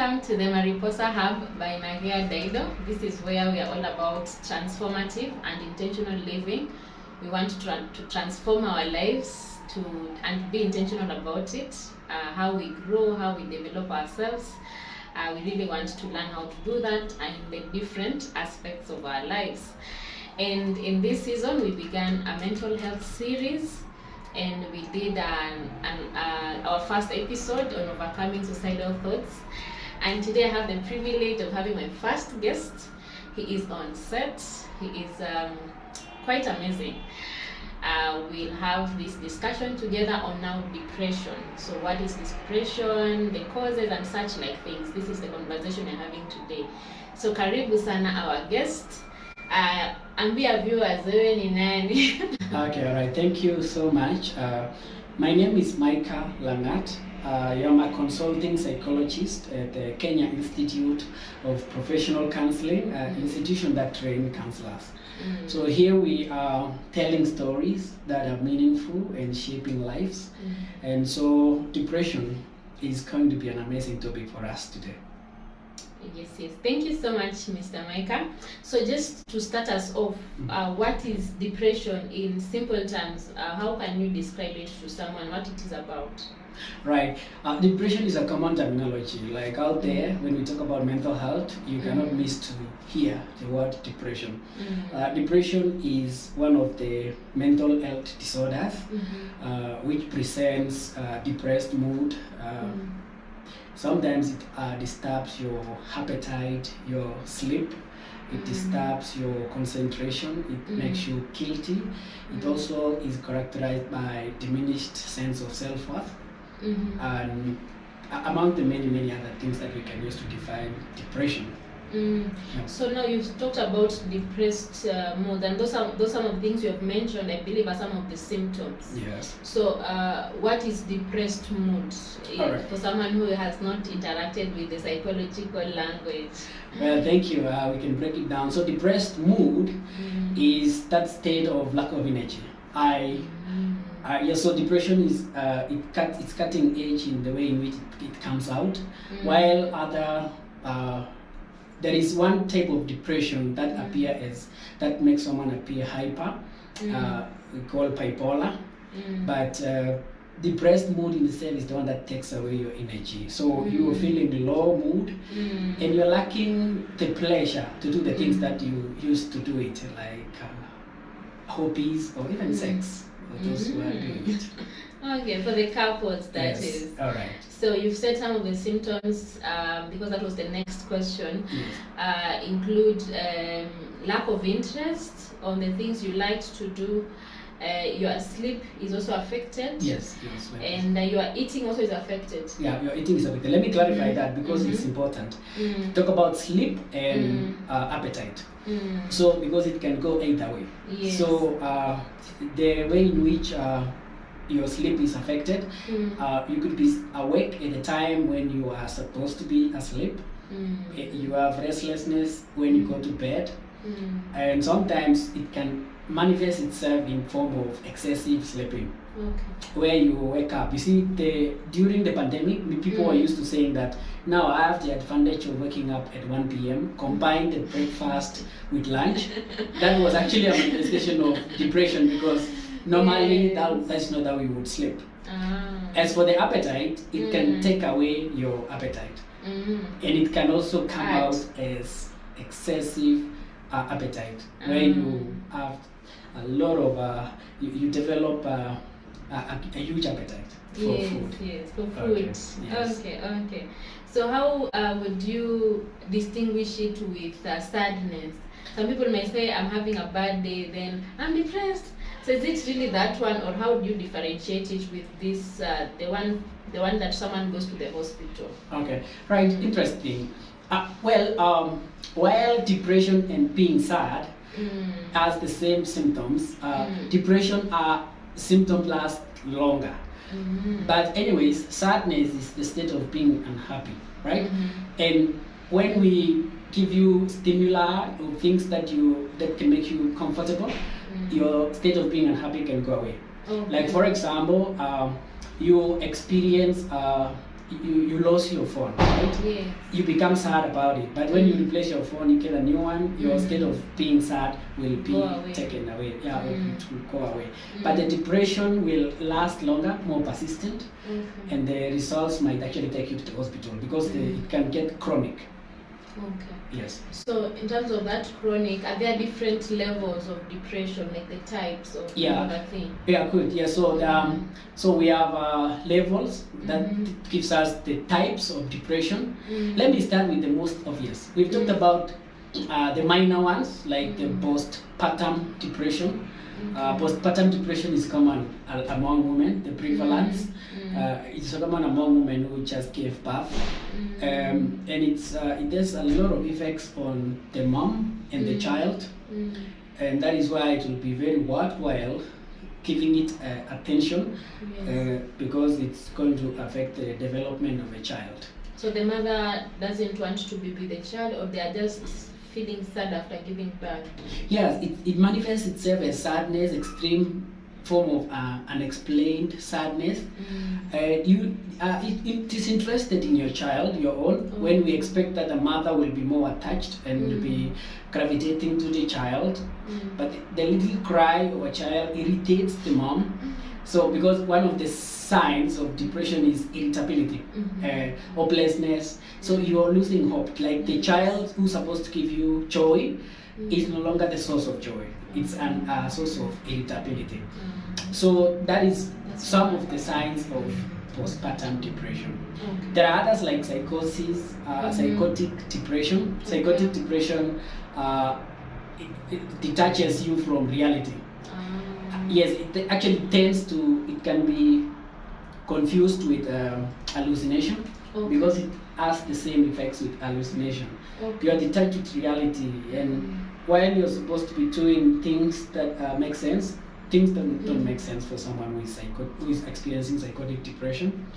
Welcome to the Mariposa Hub by Maria Daido. This is where we are all about transformative and intentional living. We want to transform our lives and be intentional about it, how we grow, how we develop ourselves. We really want to learn how to do that in the different aspects of our lives. And in this season, we began a mental health series, and we did our first episode on overcoming suicidal thoughts. And today I have the privilege of having my first guest. He is on set. He is quite amazing. We'll have this discussion together on now depression. So what is depression, the causes and such like things. This is the conversation we're having today. So karibu sana our guest. Ambia viewers wewe ni nani? Okay, all right. Thank you so much. My name is Micah Langat. I am a consulting psychologist at the Kenya Institute of Professional Counseling, an institution that trains counselors. So here we are telling stories that are meaningful and shaping lives. And so depression is going to be an amazing topic for us today. Yes. Thank you so much, Mr. Micah. So just to start us off, what is depression in simple terms? How can you describe it to someone, what it is about? Right. Depression is a common terminology. Like out there, when we talk about mental health, you cannot miss to hear the word depression. Depression is one of the mental health disorders, which presents depressed mood. Sometimes it disturbs your appetite, your sleep. It disturbs your concentration. It makes you guilty. It also is characterized by diminished sense of self-worth. And among the many other things that we can use to define depression. So now you've talked about depressed mood, and those are some of the things you have mentioned, I believe, are some of the symptoms. Yes. So what is depressed mood for someone who has not interacted with the psychological language? Well, thank you. We can break it down. So depressed mood is that state of lack of energy. So depression is it's cutting edge in the way in which it comes out, while other there is one type of depression that makes someone appear hyper. We call bipolar, but depressed mood in itself is the one that takes away your energy. So you are feeling low mood, and you're lacking the pleasure to do the things that you used to do it, like hobbies or even sex. For those who are doing it. Okay, for the couples that is. All right. So you've said some of the symptoms, because that was the next question, include lack of interest on the things you liked to do. Your sleep is also affected. Yes. And your eating also is affected. Yeah, your eating is affected. Let me clarify that because it's important. Talk about sleep and appetite. So because it can go either way. Yes. So the way in which your sleep is affected, you could be awake at a time when you are supposed to be asleep. You have restlessness when you go to bed, and sometimes it can manifest itself in form of excessive sleeping. Where you wake up. You see, during the pandemic, people were used to saying that now I have the advantage of waking up at 1 p.m. combined the breakfast with lunch. That was actually a manifestation of depression because normally that's not how we would sleep. As for the appetite, it can take away your appetite, and it can also come out as excessive appetite, where you have a lot of you develop a huge appetite for food. Yes, for food. Okay. So how would you distinguish it with sadness? Some people may say, I'm having a bad day, then I'm depressed. So is it really that one, or how do you differentiate it with this, the one that someone goes to the hospital? Okay, right, interesting. While depression and being sad has the same symptoms, depression symptoms last longer. But anyways, sadness is the state of being unhappy, right? And when we give you stimuli or things that can make you comfortable, your state of being unhappy can go away. Like for example, you experience you lost your phone, right? Yes. You become sad about it. But when you replace your phone, you get a new one, your state of being sad will be taken away. Yeah, it will go away. But the depression will last longer, more persistent, and the results might actually take you to the hospital because it can get chronic. Okay. Yes. So in terms of that chronic, are there different levels of depression, like the types of that thing? Yeah, good. Yeah, so so we have levels that gives us the types of depression. Let me start with the most obvious. We've talked about the minor ones, like the postpartum depression. Postpartum depression is common among women. The prevalence is common among women who just gave birth, and it has a lot of effects on the mom and the child, and that is why it will be very worthwhile giving it attention, because it's going to affect the development of a child. So the mother doesn't want to be with the child, or they are just feeling sad after giving birth? Yes, it manifests itself as sadness, extreme form of unexplained sadness. It is interested in your child, your own, when we expect that the mother will be more attached and will be gravitating to the child. But the little cry of a child irritates the mom. So because one of the signs of depression is irritability, hopelessness. So you are losing hope. Like the child who's supposed to give you joy is no longer the source of joy. It's a source of irritability. So that is some of the signs of postpartum depression. There are others like psychosis, psychotic depression. Psychotic depression it detaches you from reality. Yes, it actually it can be confused with hallucination, because it has the same effects with hallucination. You are detached with reality, and while you're supposed to be doing things that make sense, things don't make sense for someone who is experiencing psychotic depression.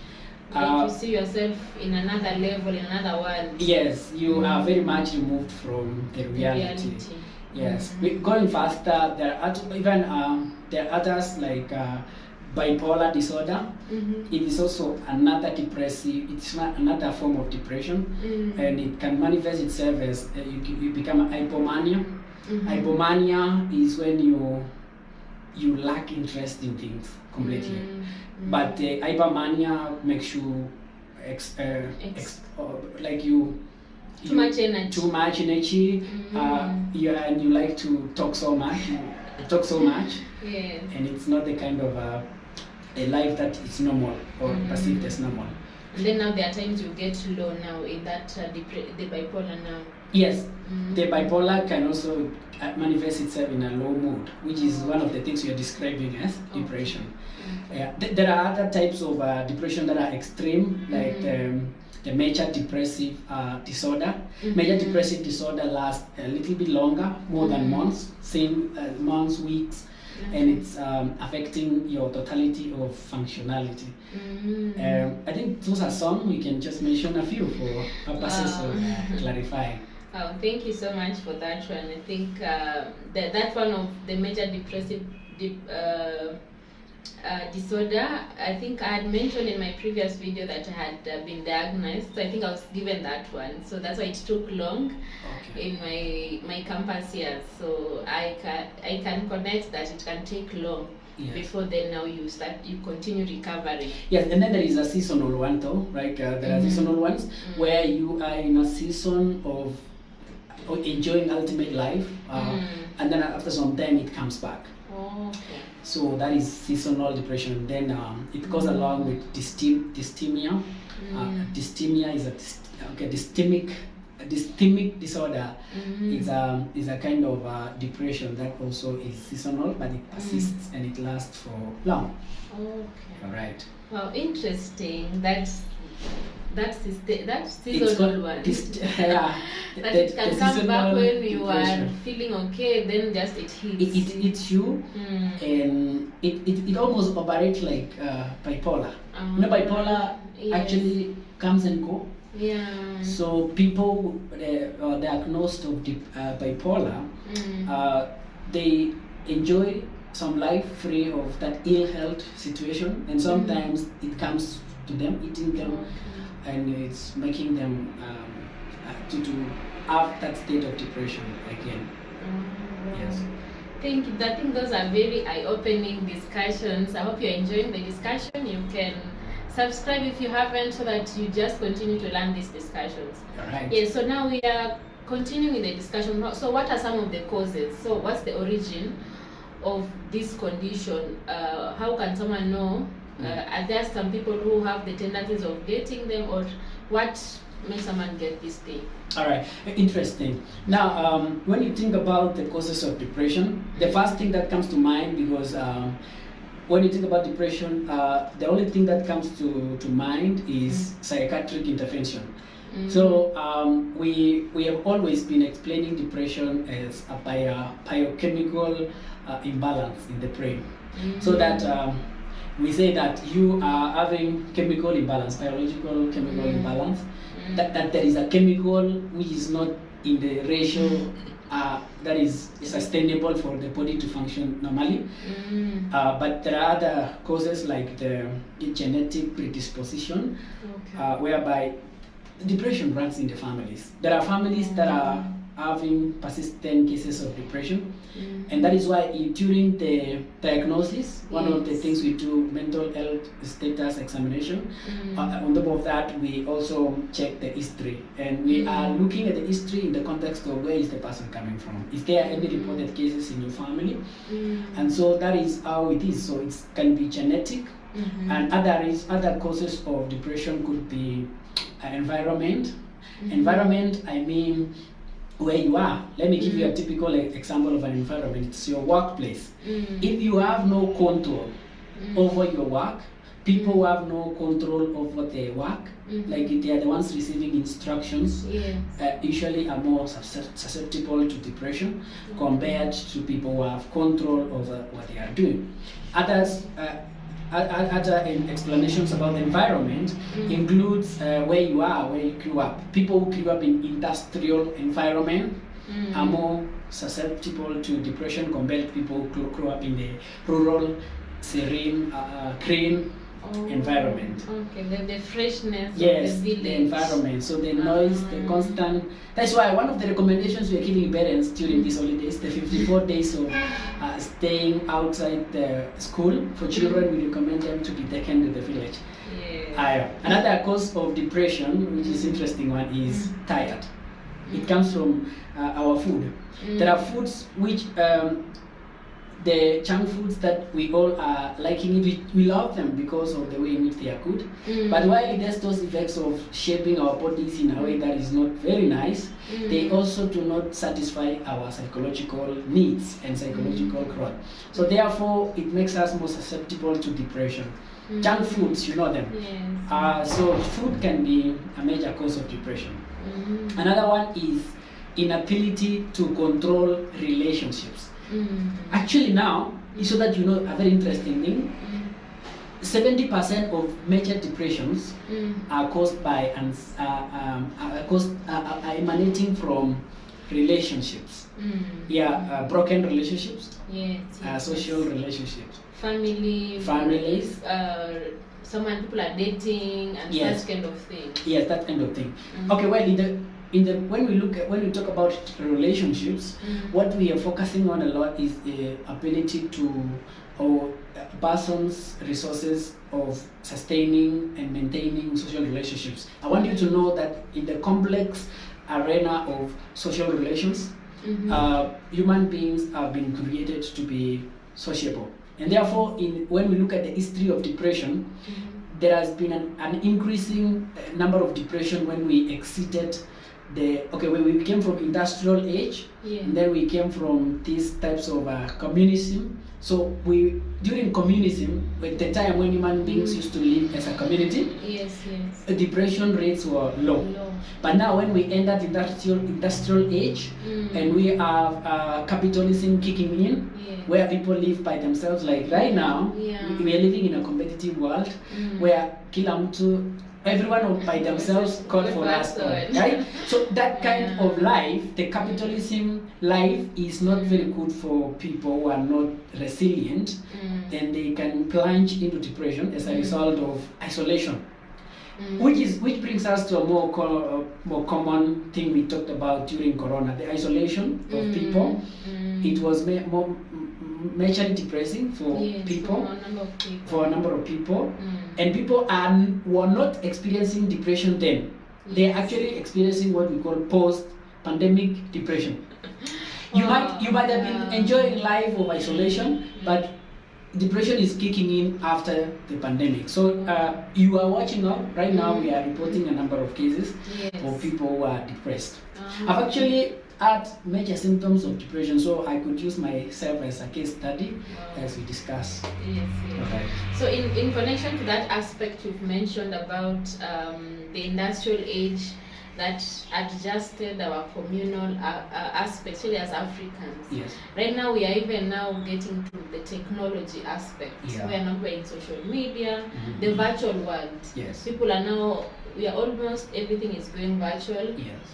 Like you see yourself in another level, in another world. Yes, you are very much removed from the reality. Yes, going faster, there are others like bipolar disorder. It is also another depressive, it's another form of depression, and it can manifest itself as you become a hypomania. Hypomania is when you lack interest in things completely. But the hypomania makes you like you too much energy. And you like to talk so much. Yes. And it's not the kind of a life that is normal or perceived as normal. And then now there are times you get low now in that the bipolar now. Yes, the bipolar can also manifest itself in a low mood, which is one of the things you're describing as depression. There are other types of depression that are extreme, like the major depressive disorder. Major depressive disorder lasts a little bit longer, more than months, months, weeks, and it's affecting your totality of functionality. I think those are some. We can just mention a few for purposes of clarifying. Oh, thank you so much for that one. I think that one of the major depressive disorder, I think I had mentioned in my previous video that I had been diagnosed. So I think I was given that one. So that's why it took long in my campus years. So I can connect that it can take long. Yes. Before then, now you continue recovering. Yes, and then there is a seasonal one though, right? There are seasonal ones where you are in a season of enjoying ultimate life, and then after some time it comes back. So that is seasonal depression. Then it goes along with dysthymia. Dysthymia is a dysthemic disorder. Is a kind of depression that also is seasonal, but it persists and it lasts for long. All right. Wow, interesting. That's seasonal one. That it can come back when you are feeling okay, then just it hits. It hits you, and it almost operates like bipolar. Bipolar actually comes and go. Yeah. So people diagnosed of bipolar, they enjoy some life free of that ill health situation, and sometimes it comes to them, eating them, and it's making them to have that state of depression again. Yes. I think those are very eye-opening discussions. I hope you're enjoying the discussion. You can subscribe if you haven't, so that you just continue to learn these discussions. All right. Yes, so now we are continuing the discussion. So what are some of the causes? So what's the origin of this condition? How can someone know? Are there some people who have the tendencies of getting them, or what makes someone get this thing? All right, interesting. Now, when you think about the causes of depression, the first thing that comes to mind, because when you think about depression, the only thing that comes to mind is psychiatric intervention. So we have always been explaining depression as a biochemical imbalance in the brain. So that we say that you are having chemical imbalance, biological chemical imbalance, that there is a chemical which is not in the ratio that is sustainable for the body to function normally. But there are other causes like the genetic predisposition, whereby depression runs in the families. There are families that are having persistent cases of depression, and that is why during the diagnosis, one of the things we do, mental health status examination. On top of that, we also check the history, and we are looking at the history in the context of where is the person coming from. Is there any reported cases in your family? And so that is how it is. So it can be genetic, and other causes of depression could be environment. Environment, I mean, where you are. Let me give you a typical example of an environment. It's your workplace. If you have no control over your work, people who have no control over their work, like they are the ones receiving instructions, usually are more susceptible to depression compared to people who have control over what they are doing. Other explanations about the environment includes where you are, where you grew up. People who grew up in industrial environment are more susceptible to depression compared to people who grew up in the rural, serene, green environment. Okay, the freshness of yes, the village. The environment. So the noise, the constant. That's why one of the recommendations we are giving parents during these holidays, the 54 days of staying outside the school for children, we recommend them to be taken to the village. Another cause of depression, which is interesting one, is tired. It comes from our food. There are foods which the junk foods that we all are liking, we love them because of the way in which they are good. But while it has those effects of shaping our bodies in a way that is not very nice, they also do not satisfy our psychological needs and psychological growth. So therefore, it makes us more susceptible to depression. Junk foods, you know them. So food can be a major cause of depression. Another one is inability to control relationships. Actually now, so that you know a very interesting thing, 70% of major depressions are caused by emanating from relationships. Broken relationships, social relationships, families, someone people are dating and that kind of thing. Yes, that kind of thing. Okay, well, when we talk about relationships, what we are focusing on a lot is the ability to, or person's resources of sustaining and maintaining social relationships. I want you to know that in the complex arena of social relations, human beings have been created to be sociable, and therefore, when we look at the history of depression, there has been an increasing number of depression when we exceeded when we came from industrial age, and then we came from these types of communism. So during communism, at the time when human beings used to live as a community, depression rates were low. But now when we entered industrial age, and we have capitalism kicking in, where people live by themselves, like right now, we are living in a competitive world where everyone by themselves call for us, right? So that kind of life, the capitalism life, is not very good for people who are not resilient, and they can plunge into depression as a result of isolation. which brings us to a more common thing we talked about during Corona, the isolation of people. It was more majorly depressing for people, for a number of people, and people were not experiencing depression then. They're actually experiencing what we call post-pandemic depression. You might have been enjoying life of isolation, but depression is kicking in after the pandemic. So you are watching out. Right now we are reporting a number of cases of people who are depressed. I've actually had major symptoms of depression, so I could use myself as a case study as we discuss. Yes. Okay. So in connection to that aspect you've mentioned about the industrial age that adjusted our communal aspect, especially as Africans. Yes. Right now we are even now getting to the technology aspect. Yeah. We are now in social media, the virtual world. Yes. People are now, we are almost, everything is going virtual. Yes.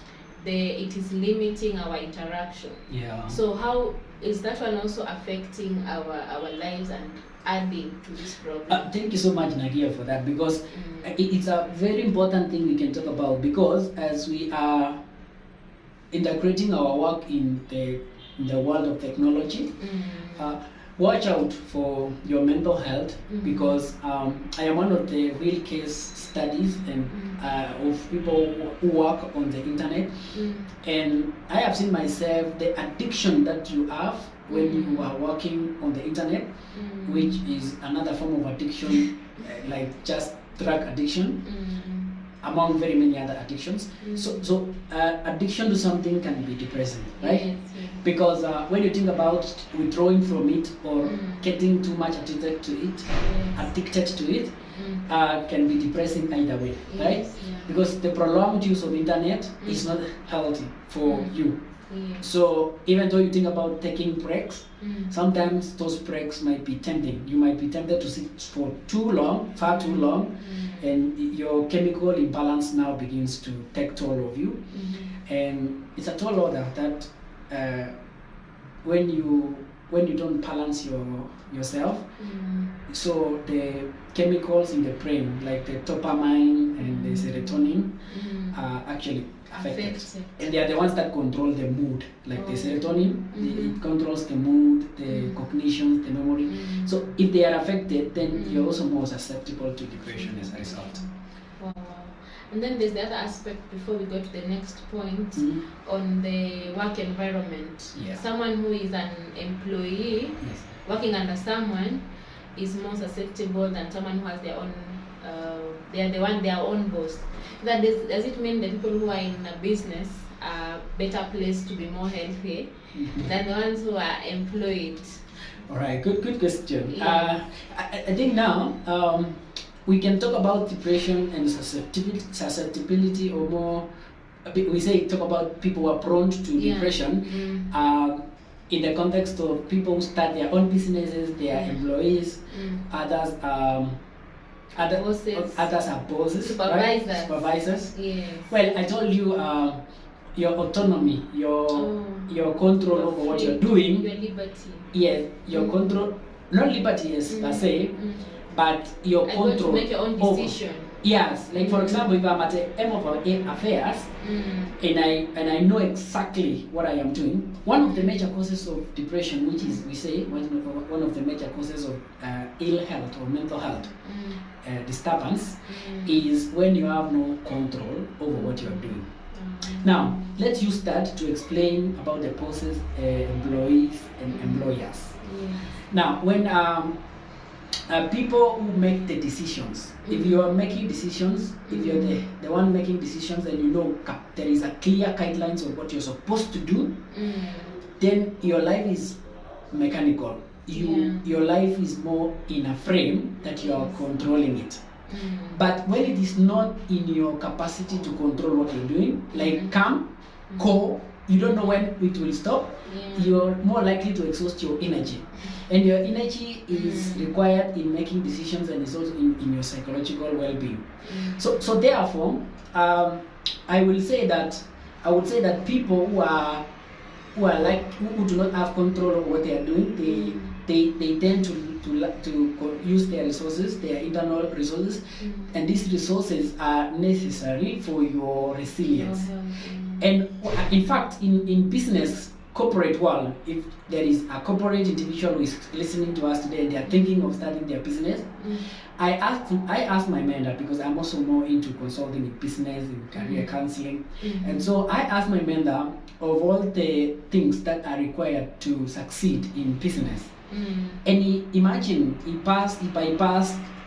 It is limiting our interaction. Yeah. So how is that one also affecting our lives and adding to this problem? Thank you so much, Nagia, for that, because it's a very important thing we can talk about, because as we are integrating our work in the world of technology, watch out for your mental health, because I am one of the real case studies and of people who work on the internet, and I have seen myself the addiction that you have when you are working on the internet, which is another form of addiction, like just drug addiction, among very many other addictions. So addiction to something can be depressing, right? Yes. Because when you think about withdrawing from it or getting too much addicted to it, can be depressing either way, right? Yes, yeah. Because the prolonged use of internet is not healthy for you. So even though you think about taking breaks, sometimes those breaks might be tempting. You might be tempted to sit for too long, far too long, and your chemical imbalance now begins to take toll of you. And it's a tall order that when you don't balance yourself, so the chemicals in the brain, like the dopamine and the serotonin, are actually affected. And they are the ones that control the mood, like the serotonin, it controls the mood, the cognition, the memory. So if they are affected, then you're also more susceptible to depression as a result. Wow. And then there's the other aspect before we go to the next point on the work environment. Yeah. Someone who is an employee working under someone is more susceptible than someone who has their own, their own boss. Does it mean the people who are in a business are better placed to be more healthy than the ones who are employed? All right, good question. Yeah. I think now we can talk about depression and susceptibility, or more, talk about people who are prone to depression in the context of people who start their own businesses, they are employees, others are bosses, supervisors. Right? Supervisors. Yes. Well, I told you your autonomy, your control over what you're doing. Your liberty. Yes, your control, not liberty, yes, per se, but your control. To make your own decision. Yes, like for example, if I'm at the end of our affairs and I know exactly what I am doing, one of the major causes of depression, which is, we say, one of the major causes of ill health or mental health disturbance, is when you have no control over what you are doing. Now, let's use that to explain about the bosses, employees, and employers. Now, when people who make the decisions, if you are making decisions, if you're the one making decisions, and you know there is a clear guidelines of what you're supposed to do, then your life is mechanical. Your life is more in a frame that you are controlling it. But when it is not in your capacity to control what you're doing, like calm, cool, you don't know when it will stop, you're more likely to exhaust your energy. And your energy is required in making decisions, and is also in your psychological well-being. So therefore, I would say that people who do not have control of what they are doing, they tend to use their resources, their internal resources, and these resources are necessary for your resilience. And in fact, in business, corporate world, if there is a corporate individual who is listening to us today and they are thinking of starting their business, I asked my mentor, because I'm also more into consulting in business, in career counseling, and so I asked my mentor of all the things that are required to succeed in business. And he bypassed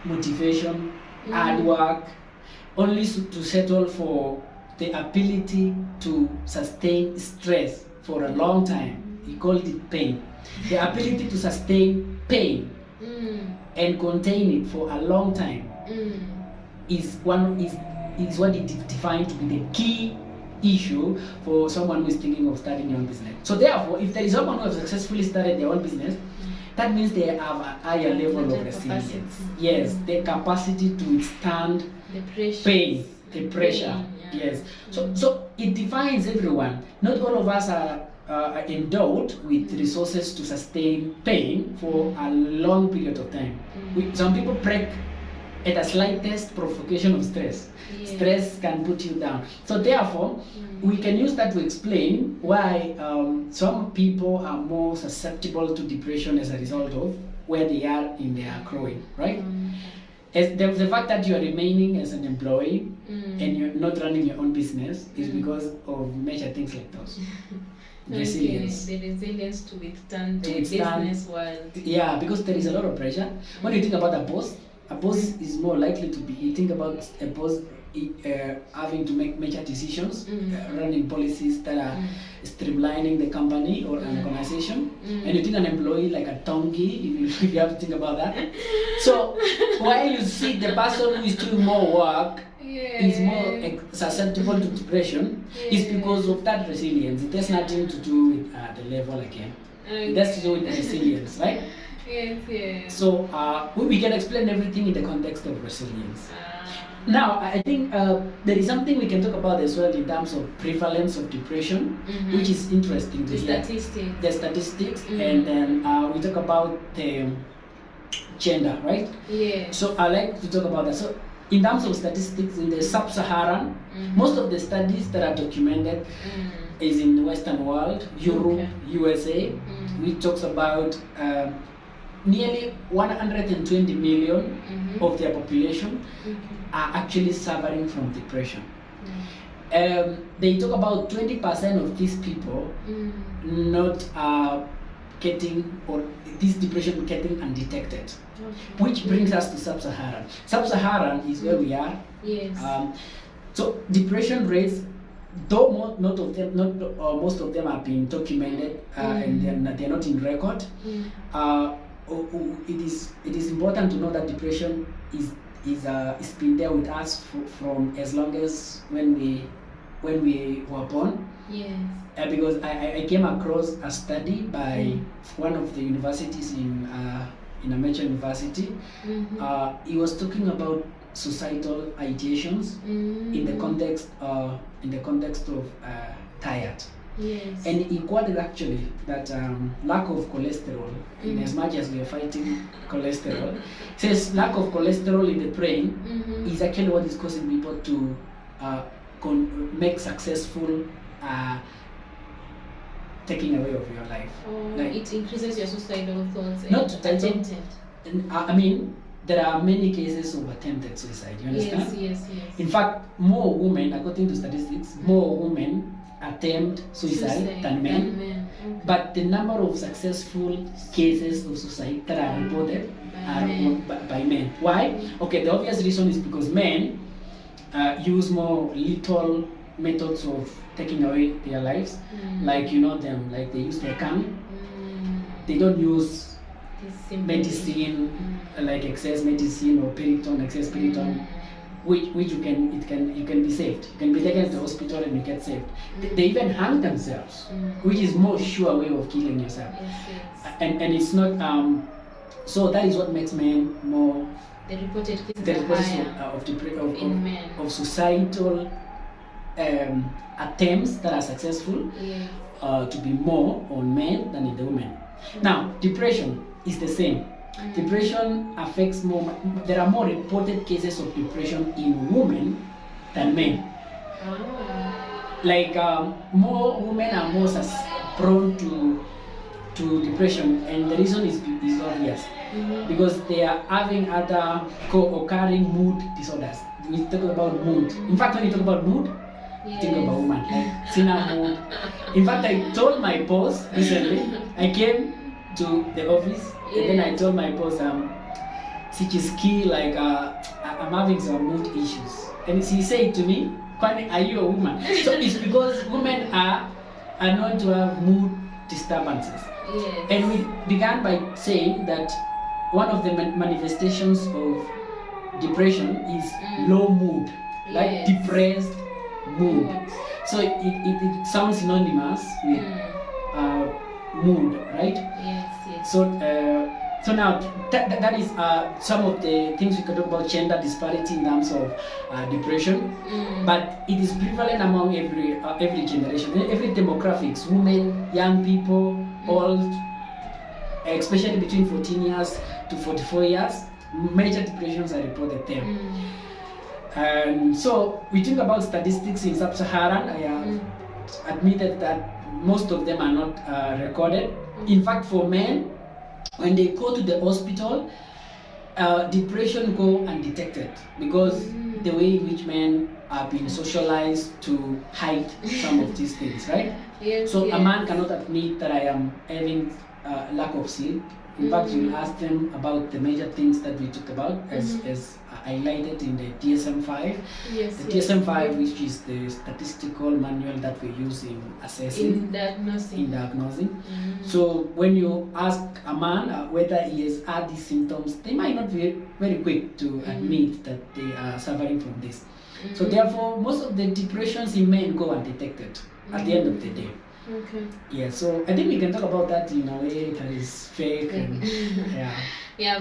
motivation, hard work, only to settle for the ability to sustain stress for a long time. He called it pain. The ability to sustain pain and contain it for a long time is what he defined to be the key issue for someone who is thinking of starting their own business. So therefore, if there is someone who has successfully started their own business, that means they have a higher level of resilience. Yes, the capacity to withstand pain, the pressure. Yes. So it defines everyone. Not all of us are endowed with resources to sustain pain for a long period of time. Some people break at a slightest provocation of stress. Stress can put you down. So therefore, we can use that to explain why some people are more susceptible to depression as a result of where they are in their growing, right? As the fact that you are remaining as an employee and you're not running your own business is because of major things like those. Resilience. The resilience to withstand the business world. Yeah, because there is a lot of pressure. When you think about a boss is more likely to be, you think about a boss having to make major decisions, running policies that are streamlining the company or an organization, and you think an employee like a donkey, if you have to think about that. So while you see the person who is doing more work is more susceptible to depression, is because of that resilience. It has nothing to do with the level again. It has to do with the resilience, right? Yes. So we can explain everything in the context of resilience. Now, I think there is something we can talk about as well in terms of prevalence of depression, which is interesting. The statistics, and then we talk about the gender, right? Yeah. So I like to talk about that. So in terms of statistics, in the sub-Saharan, most of the studies that are documented is in the Western world, Europe, USA, which talks about nearly 120 million of their population are actually suffering from depression. They talk about 20% of these people not getting, or this depression getting undetected. Which brings us to sub-Saharan. Sub-Saharan is where we are. Yes. So depression rates, though most of them have been documented and they're not in record, it is important to know that depression is been there with us from as long as when we were born. Yes. Because I came across a study by one of the universities in a major university. He was talking about societal ideations in the context of tired. Yes. And he quoted actually that lack of cholesterol, in as much as we are fighting cholesterol, says lack of cholesterol in the brain is actually what is causing people to make successful taking away of your life. Like, it increases your suicidal thoughts. Not attempted. I mean, there are many cases of attempted suicide. You understand? Yes. In fact, more women, according to statistics, more women attempt suicide than men. Okay. But the number of successful cases of suicide that are reported are by men. Why? Okay, the obvious reason is because men use more lethal methods of taking away their lives, like them, like they use their gun. They don't use medicine, like excess medicine or excess Piriton, which you can be saved. You can be taken to the hospital and you get saved. They even hang themselves, which is more sure way of killing yourself. Yes. And it's not so that is what makes men more. The reported cases of societal attempts that are successful to be more on men than in the women. Now, depression is the same. Depression affects more. There are more reported cases of depression in women than men. Like more women are more prone to depression, and the reason is obvious. Because they are having other co-occurring mood disorders. We talk about mood. In fact, when you talk about mood, think about woman, like Sina mood. In fact, I told my boss recently, I came to the office and then I told my boss, Sichiski, like I'm having some mood issues. And she said to me, Kwani, are you a woman? So it's because women are known to have mood disturbances. Yes. And we began by saying that one of the manifestations of depression is low mood, like depressed mood. So it sounds synonymous with mood, right? Yes. So now that is some of the things we can talk about gender disparity in terms of depression, but it is prevalent among every generation, every demographics, women, young people, old, especially between 14 years to 44 years, major depressions are reported there. And so we think about statistics in sub-Saharan. I have admitted that most of them are not recorded. In fact, for men, when they go to the hospital, depression go undetected because the way in which men are being socialized to hide some of these things, right? So a man cannot admit that I am having lack of sleep. In fact, you'll ask them about the major things that we talked about as highlighted in the DSM-5. The DSM-5, which is the statistical manual that we use in assessing, in diagnosing. So when you ask a man whether he has had these symptoms, they might not be very quick to admit that they are suffering from this. So therefore, most of the depressions in men go undetected at the end of the day. Yeah, so I think we can talk about that in a way that is fake. And,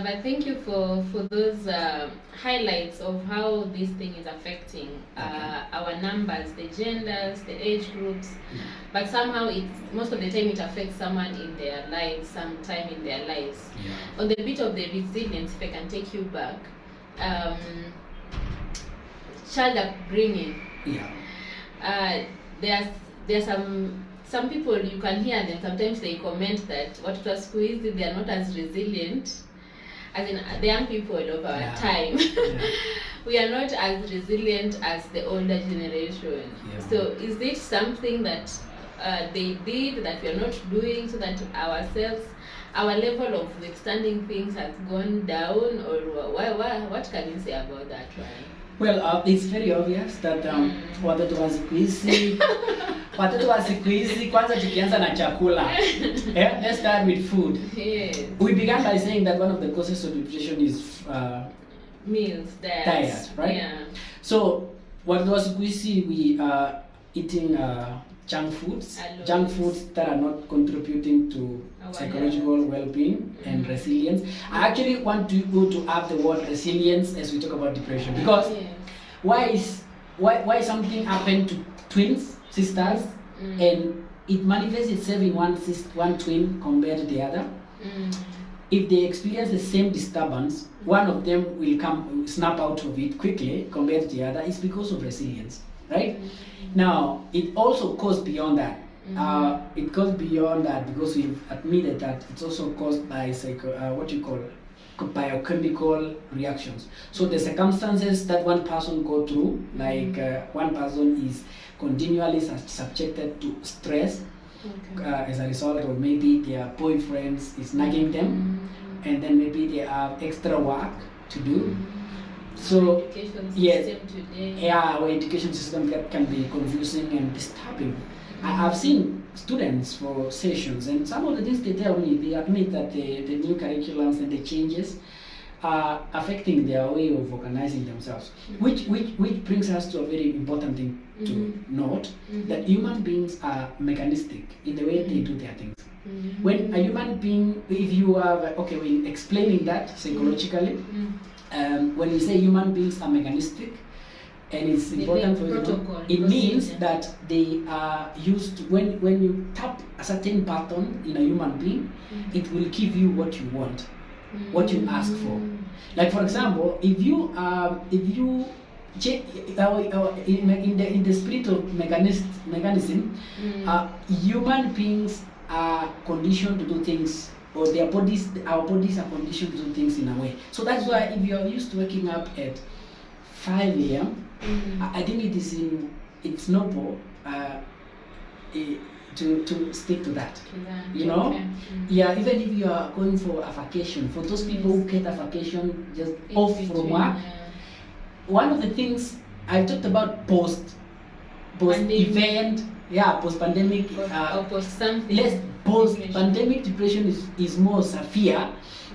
but thank you for those highlights of how this thing is affecting our numbers, the genders, the age groups. But somehow most of the time it affects someone in their lives, sometime in their lives. On the bit of the resilience, if I can take you back, child upbringing. There's some people, you can hear them, sometimes they comment that what was squeezed, they are not as resilient as in the young people of our time. We are not as resilient as the older generation. So is it something that they did that we are not doing so that our level of withstanding things has gone down, or what can you say about that, Ryan? Well, it's very obvious that watoto wa siku hizi kwanza tukianza na chakula. Let's start with food. We began by saying that one of the causes of depression is meals, diet, right? So watoto wa siku hizi we are eating junk foods that are not contributing to psychological well-being and resilience. I actually want to go to add the word resilience as we talk about depression, because why something happened to twins, sisters, and it manifests itself in one twin compared to the other. If they experience the same disturbance, one of them will snap out of it quickly compared to the other. It's because of resilience, right? Now, it also goes beyond that. It goes beyond that because we've admitted that it's also caused by biochemical reactions. So the circumstances that one person go through, like one person is continually subjected to stress as a result of maybe their boyfriends is nagging them, and then maybe they have extra work to do. So our education system can be confusing and disturbing. I've seen students for sessions, and some of the things they tell me, they admit that the new curriculums and the changes are affecting their way of organizing themselves, which brings us to a very important thing to note, that human beings are mechanistic in the way they do their things. When a human being, if you have, we're explaining that psychologically, when we say human beings are mechanistic, and it's important for you to know. Protocol, It means procedure. that they are used when you tap a certain pattern in a human being, it will give you what you want, what you ask for. Like for example, if you in the spirit of mechanism, human beings are conditioned to do things, or our bodies are conditioned to do things in a way. So that's why if you're used to waking up at 5 a.m., I think it's noble to stick to that. You know? Okay. Yeah, even if you are going for a vacation, for those people who get a vacation just off from work, one of the things I talked about post event, post pandemic, or post something. less post pandemic depression is more severe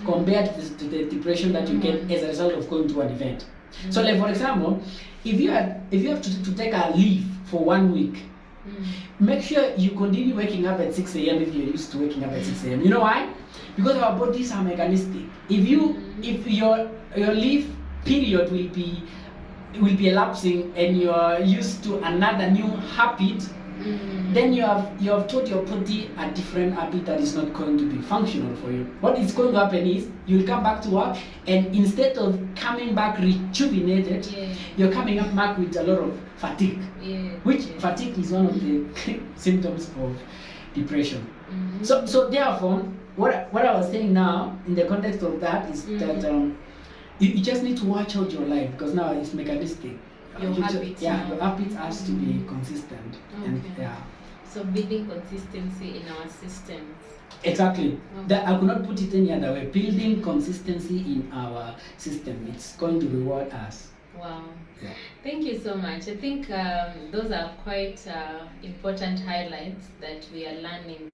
compared to the depression that you get as a result of going to an event. So like for example, if you have to take a leave for 1 week, make sure you continue waking up at 6 a.m. if you're used to waking up at 6 a.m. You know why? Because our bodies are mechanistic. If your leave period will be elapsing and you're used to another new habit, then you have taught your body a different habit that is not going to be functional for you. What is going to happen is you'll come back to work, and instead of coming back rejuvenated, you're coming back with a lot of fatigue. Which fatigue is one of the symptoms of depression. So therefore, what I was saying now in the context of that is that you just need to watch out your life, because now it's mechanistic. Your habits. Your habits has to be consistent. And so building consistency in our systems. Exactly. That I could not put it any other way. Building consistency in our system, it's going to reward us. Wow. Yeah. Thank you so much. I think those are quite important highlights that we are learning.